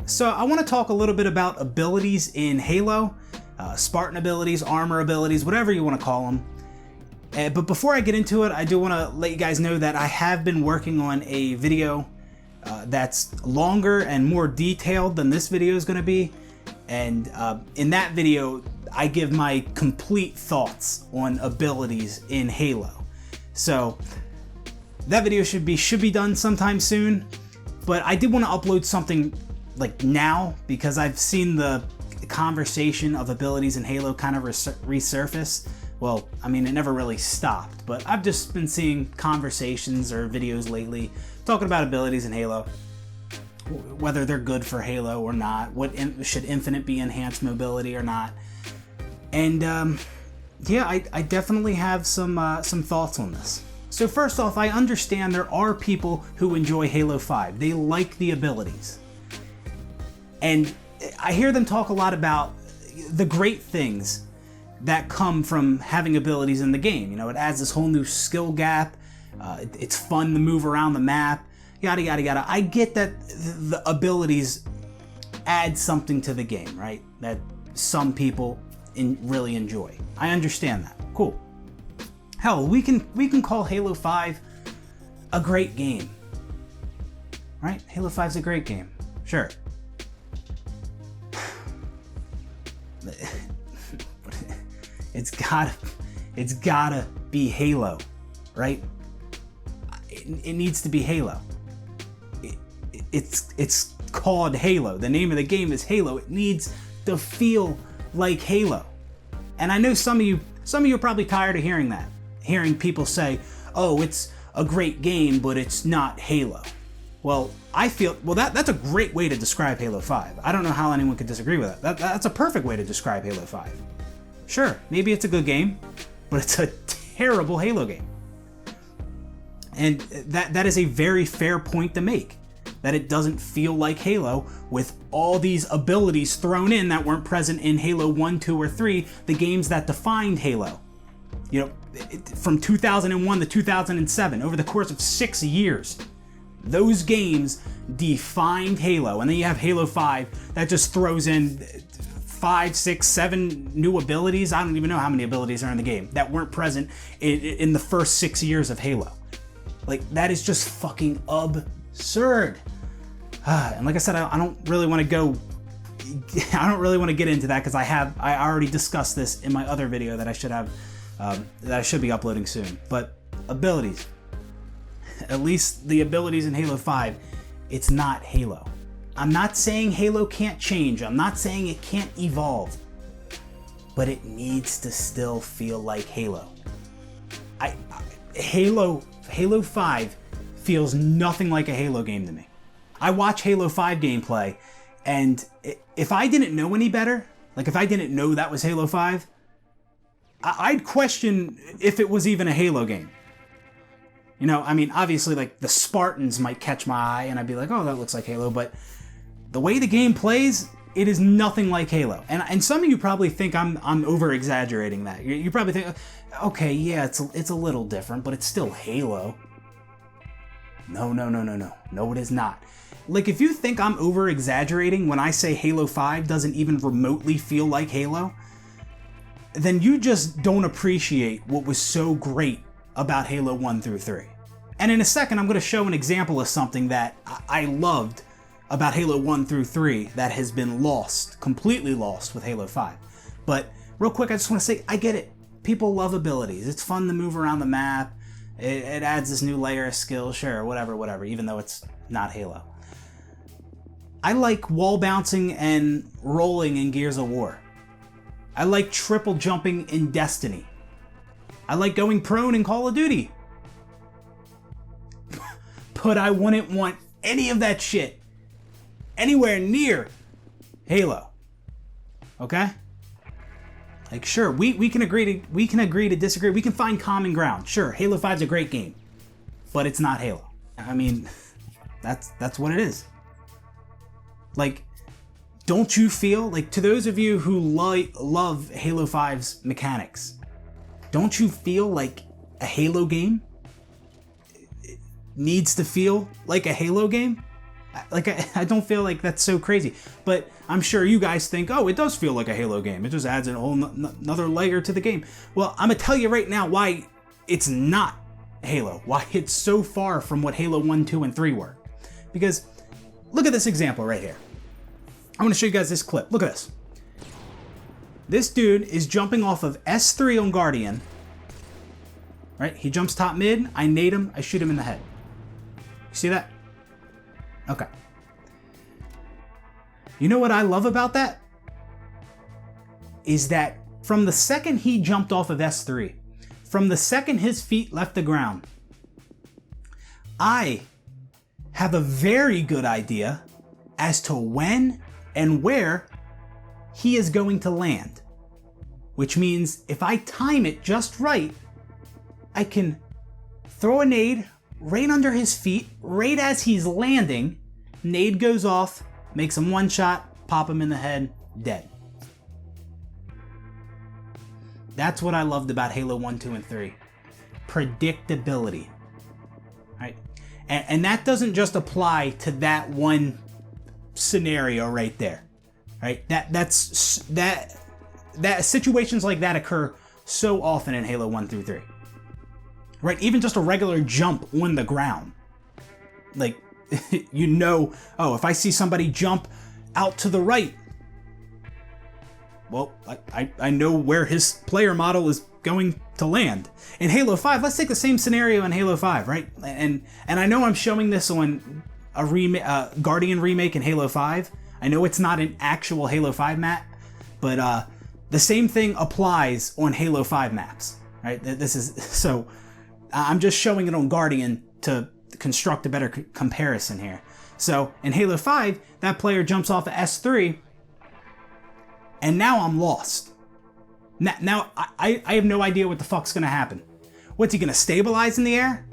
So I want to talk a little bit about abilities in Halo, Spartan abilities, armor abilities, whatever you want to call them. But before I get into it, I do want to let you guys know that I have been working on a video that's longer and more detailed than this video is going to be. And in that video, I give my complete thoughts on abilities in Halo. So that video should be done sometime soon. But I did want to upload something like now because I've seen the conversation of abilities in Halo kind of resurface. Well, I mean, it never really stopped, but I've just been seeing conversations or videos lately talking about abilities in Halo, whether they're good for Halo or not, should Infinite be enhanced mobility or not. And yeah, I definitely have some thoughts on this. So first off, I understand there are people who enjoy Halo 5. They like the abilities. And I hear them talk a lot about the great things that come from having abilities in the game. You know, it adds this whole new skill gap. It's fun to move around the map, yada, yada, yada. I get that the abilities add something to the game, right? That some people really enjoy. I understand that. Cool. Hell, we can call Halo 5 a great game, right? Halo 5's a great game. Sure. It's gotta be Halo, right? It needs to be Halo. It's called Halo. The name of the game is Halo. It needs to feel like Halo. And I know some of you are probably tired of hearing that. Hearing people say, "Oh, it's a great game, but it's not Halo." Well, I feel that's a great way to describe Halo 5. I don't know how anyone could disagree with that. That's a perfect way to describe Halo 5. Sure, maybe it's a good game, but it's a terrible Halo game. And that is a very fair point to make, that it doesn't feel like Halo with all these abilities thrown in that weren't present in Halo 1, 2, or 3, the games that defined Halo. You know, from 2001 to 2007, over the course of 6 years, those games defined Halo. And then you have Halo 5 that just throws in 5, 6, 7 new abilities. I don't even know how many abilities are in the game that weren't present in the first 6 years of Halo. Like, that is just fucking absurd. And like I said, I don't really want to get into that because I already discussed this in my other video that I should be uploading soon. But abilities, at least the abilities in Halo 5, it's not Halo. I'm not saying Halo can't change. I'm not saying it can't evolve, but it needs to still feel like Halo. Halo 5 feels nothing like a Halo game to me. I watch Halo 5 gameplay, and if I didn't know any better, like if I didn't know that was Halo 5, I'd question if it was even a Halo game. You know, I mean, obviously, like, the Spartans might catch my eye, and I'd be like, oh, that looks like Halo, but the way the game plays, it is nothing like Halo. And some of you probably think I'm over-exaggerating that. You probably think, okay, yeah, it's a little different, but it's still Halo. No. No, it is not. Like, if you think I'm over-exaggerating when I say Halo 5 doesn't even remotely feel like Halo, then you just don't appreciate what was so great about Halo 1 through 3. And in a second, I'm going to show an example of something that I loved about Halo 1 through 3 that has been completely lost with Halo 5. But real quick, I just want to say, I get it. People love abilities. It's fun to move around the map. It adds this new layer of skill, sure, whatever, even though it's not Halo. I like wall bouncing and rolling in Gears of War. I like triple jumping in Destiny. I like going prone in Call of Duty. But I wouldn't want any of that shit anywhere near Halo. Okay? Like, sure, we can agree to disagree. We can find common ground. Sure, Halo 5's a great game, but it's not Halo. I mean, that's what it is. Like, don't you feel like, to those of you who love Halo 5's mechanics, don't you feel like a Halo game needs to feel like a Halo game? I don't feel like that's so crazy, but I'm sure you guys think, oh, it does feel like a Halo game. It just adds a whole another layer to the game. Well, I'm gonna tell you right now why it's not Halo, why it's so far from what Halo 1, 2, and 3 were. Because look at this example right here. I want to show you guys this clip. Look at this. This dude is jumping off of S3 on Guardian. Right? He jumps top mid. I nade him. I shoot him in the head. You see that? Okay. You know what I love about that? Is that from the second he jumped off of S3, from the second his feet left the ground, I have a very good idea as to when and where he is going to land. Which means if I time it just right, I can throw a nade right under his feet, right as he's landing. Nade goes off, makes him one shot, pop him in the head, dead. That's what I loved about Halo 1, 2, and 3. Predictability. Right? And that doesn't just apply to that one scenario right there. Right? That situations like that occur so often in Halo 1 through 3. Right? Even just a regular jump on the ground. Like, you know, oh, if I see somebody jump out to the right, well, I know where his player model is going to land. In Halo 5, let's take the same scenario in Halo 5, right? And I know I'm showing this on a Guardian remake in Halo 5. I know it's not an actual Halo 5 map, but the same thing applies on Halo 5 maps, right? This is so. I'm just showing it on Guardian to construct a better comparison here. So in Halo 5, that player jumps off of S3, and now I'm lost. Now I have no idea what the fuck's gonna happen. What's he gonna stabilize in the air?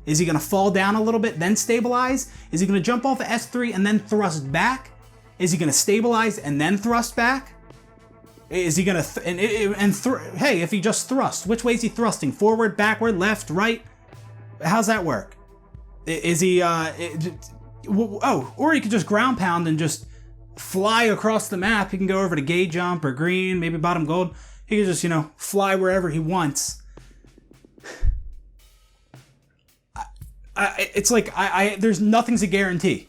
Is he gonna fall down a little bit, then stabilize? Is he gonna jump off of S3 and then thrust back? Is he gonna stabilize and then thrust back? Is he gonna hey, if he just thrust, which way is he thrusting? Forward, backward, left, right? How's that work? Is he or he could just ground pound and just fly across the map. He can go over to gay jump or green, maybe bottom gold. He can just, fly wherever he wants. It's like there's nothing's a guarantee.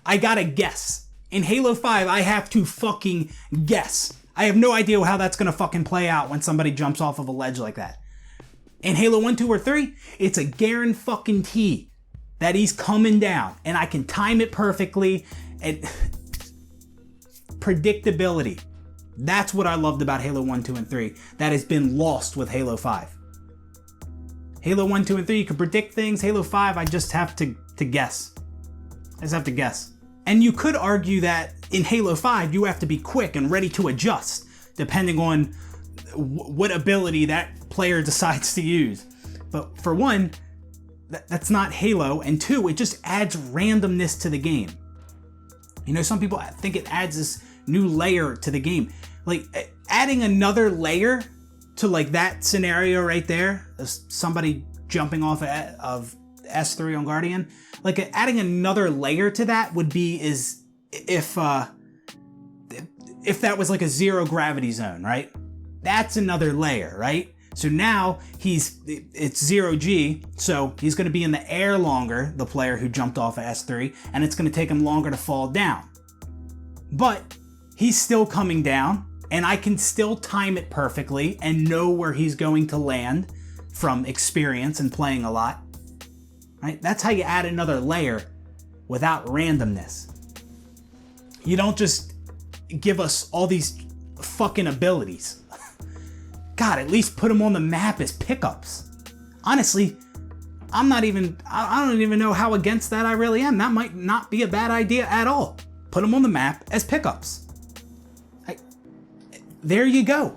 I gotta guess. In Halo 5, I have to fucking guess. I have no idea how that's gonna fucking play out when somebody jumps off of a ledge like that. In Halo 1, 2, or 3, it's a guarantee that he's coming down, and I can time it perfectly. And predictability. That's what I loved about Halo 1, 2, and 3. That has been lost with Halo 5. Halo 1, 2, and 3, you can predict things. Halo 5, I just have to guess. I just have to guess. And you could argue that in Halo 5, you have to be quick and ready to adjust, depending on what ability that player decides to use. But for one, that's not Halo. And two, it just adds randomness to the game. Some people think it adds this new layer to the game. Like, adding another layer to, like, that scenario right there, somebody jumping off of S3 on Guardian, like, adding another layer to that would be if that was like a zero gravity zone, right? That's another layer, right? So now it's 0G, so he's going to be in the air longer, the player who jumped off of S3, and it's going to take him longer to fall down. But he's still coming down, and I can still time it perfectly and know where he's going to land from experience and playing a lot. Right? That's how you add another layer without randomness. You don't just give us all these fucking abilities. God, at least put them on the map as pickups. Honestly, I don't even know how against that I really am. That might not be a bad idea at all. Put them on the map as pickups. There you go.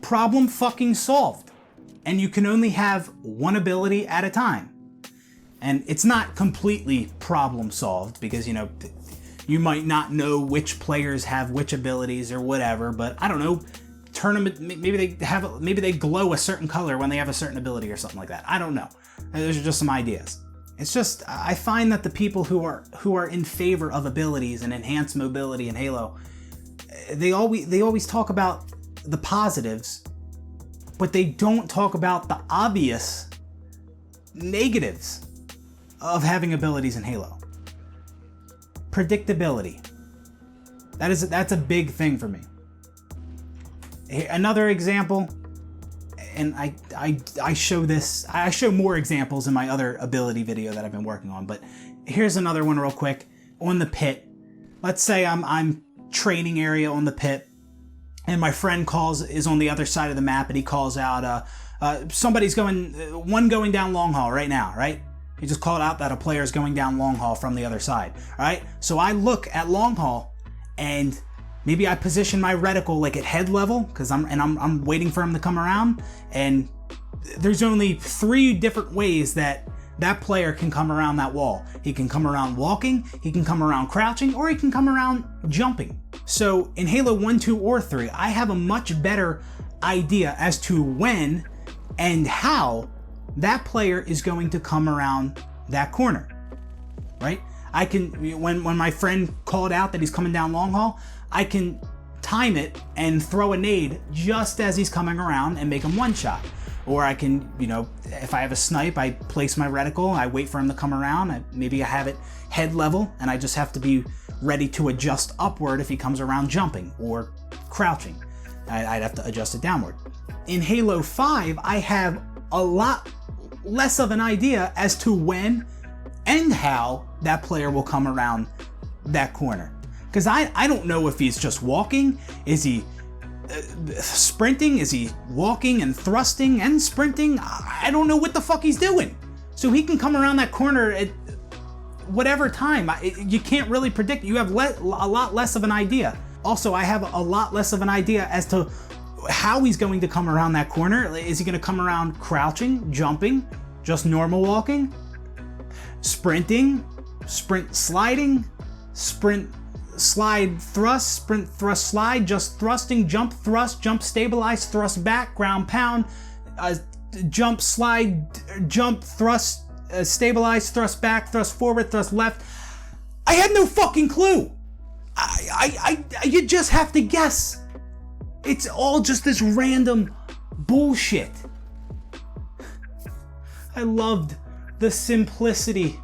Problem fucking solved. And you can only have one ability at a time. And it's not completely problem solved because, you might not know which players have which abilities or whatever, but I don't know. Tournament, maybe they glow a certain color when they have a certain ability or something like that. I don't know. Those are just some ideas. It's just, I find that the people who are in favor of abilities and enhanced mobility in Halo, they always talk about the positives, but they don't talk about the obvious negatives of having abilities in Halo. Predictability. That's a big thing for me. Another example, and I show more examples in my other ability video that I've been working on, but here's another one real quick. On the pit, let's say I'm training area on the pit, and my friend is on the other side of the map, and he calls out, somebody's going down long haul right now, right? He just called out that a player is going down long haul from the other side, right? So I look at long haul, and maybe I position my reticle like at head level, because I'm waiting for him to come around, and there's only 3 different ways that player can come around that wall. He can come around walking, he can come around crouching, or he can come around jumping. So in Halo 1, 2, or 3, I have a much better idea as to when and how that player is going to come around that corner, right? I can, when my friend called out that he's coming down long haul, I can time it and throw a nade just as he's coming around and make him one shot. Or I can, if I have a snipe, I place my reticle, I wait for him to come around, maybe I have it head level, and I just have to be ready to adjust upward if he comes around jumping or crouching. I'd have to adjust it downward. In Halo 5, I have a lot less of an idea as to when and how that player will come around that corner. Because I don't know if he's just walking, is he sprinting, is he walking and thrusting and sprinting? I don't know what the fuck he's doing. So he can come around that corner at whatever time. You can't really predict. You have a lot less of an idea. Also, I have a lot less of an idea as to how he's going to come around that corner. Is he going to come around crouching, jumping, just normal walking, sprinting, sprint sliding, sprint slide thrust, sprint thrust slide, just thrusting, jump thrust, jump stabilize, thrust back, ground pound, jump slide, jump thrust, stabilize, thrust back, thrust forward, thrust left. I had no fucking clue. You just have to guess. It's all just this random bullshit. I loved the simplicity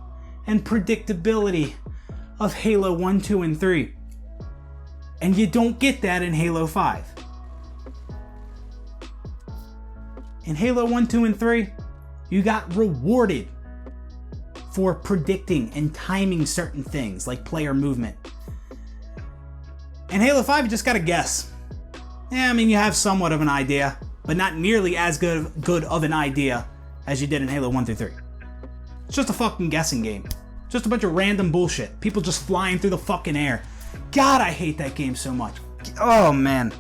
and predictability of Halo 1, 2, and 3. And you don't get that in Halo 5. In Halo 1, 2, and 3, you got rewarded for predicting and timing certain things like player movement. In Halo 5, you just gotta guess. Yeah, I mean, you have somewhat of an idea, but not nearly as good of an idea as you did in Halo 1 through 3. It's just a fucking guessing game. Just a bunch of random bullshit. People just flying through the fucking air. God, I hate that game so much. Oh, man.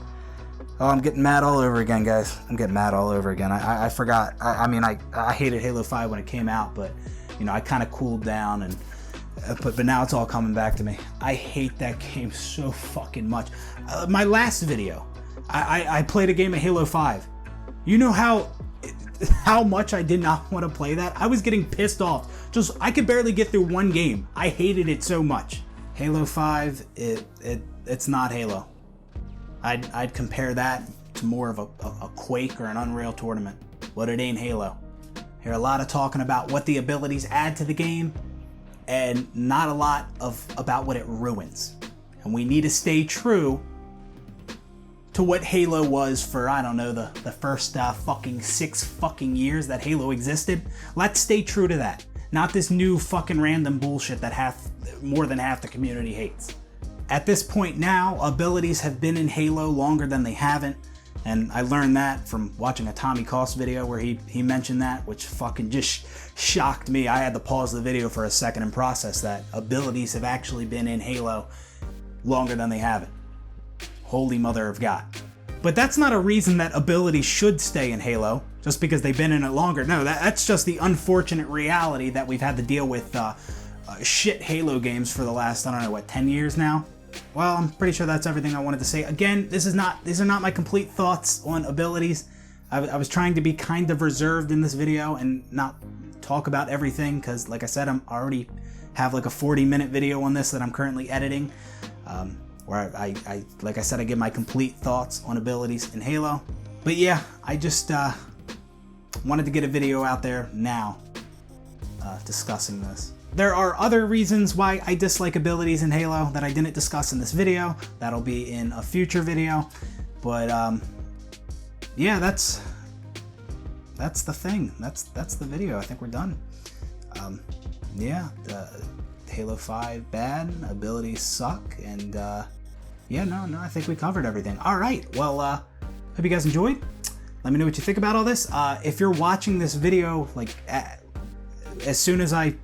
Oh, I'm getting mad all over again, guys. I'm getting mad all over again. I forgot. I hated Halo 5 when it came out, but, I kind of cooled down, and but now it's all coming back to me. I hate that game so fucking much. My last video, I played a game of Halo 5. You know how much I did not want to play that? I was getting pissed off. I could barely get through one game. I hated it so much. Halo 5, it's not Halo. I'd compare that to more of a Quake or an Unreal Tournament, but it ain't Halo. Hear a lot of talking about what the abilities add to the game, and not a lot about what it ruins. And we need to stay true to what Halo was for, I don't know, the first fucking 6 fucking years that Halo existed. Let's stay true to that. Not this new fucking random bullshit that more than half the community hates. At this point now, abilities have been in Halo longer than they haven't. And I learned that from watching a Tommy Cost video where he mentioned that, which fucking just shocked me. I had to pause the video for a second and process that abilities have actually been in Halo longer than they haven't. Holy mother of God. But that's not a reason that abilities should stay in Halo, just because they've been in it longer. No, that's just the unfortunate reality that we've had to deal with shit Halo games for the last, 10 years now? Well, I'm pretty sure that's everything I wanted to say. Again, these are not my complete thoughts on abilities. I was trying to be kind of reserved in this video and not talk about everything because, like I said, I already have like a 40-minute video on this that I'm currently editing, where I like I said, I give my complete thoughts on abilities in Halo. But yeah, I just wanted to get a video out there now discussing this. There are other reasons why I dislike abilities in Halo that I didn't discuss in this video. That'll be in a future video. But yeah, that's the thing. That's the video. I think we're done. Yeah, the Halo 5 bad, abilities suck, and yeah, no, I think we covered everything. All right, well, hope you guys enjoyed. Let me know what you think about all this. If you're watching this video like as soon as I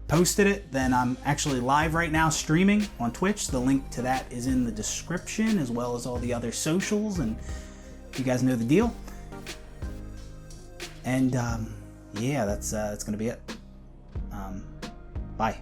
posted it, then I'm actually live right now streaming on Twitch. The link to that is in the description, as well as all the other socials, and you guys know the deal. And yeah, that's gonna be it. Bye.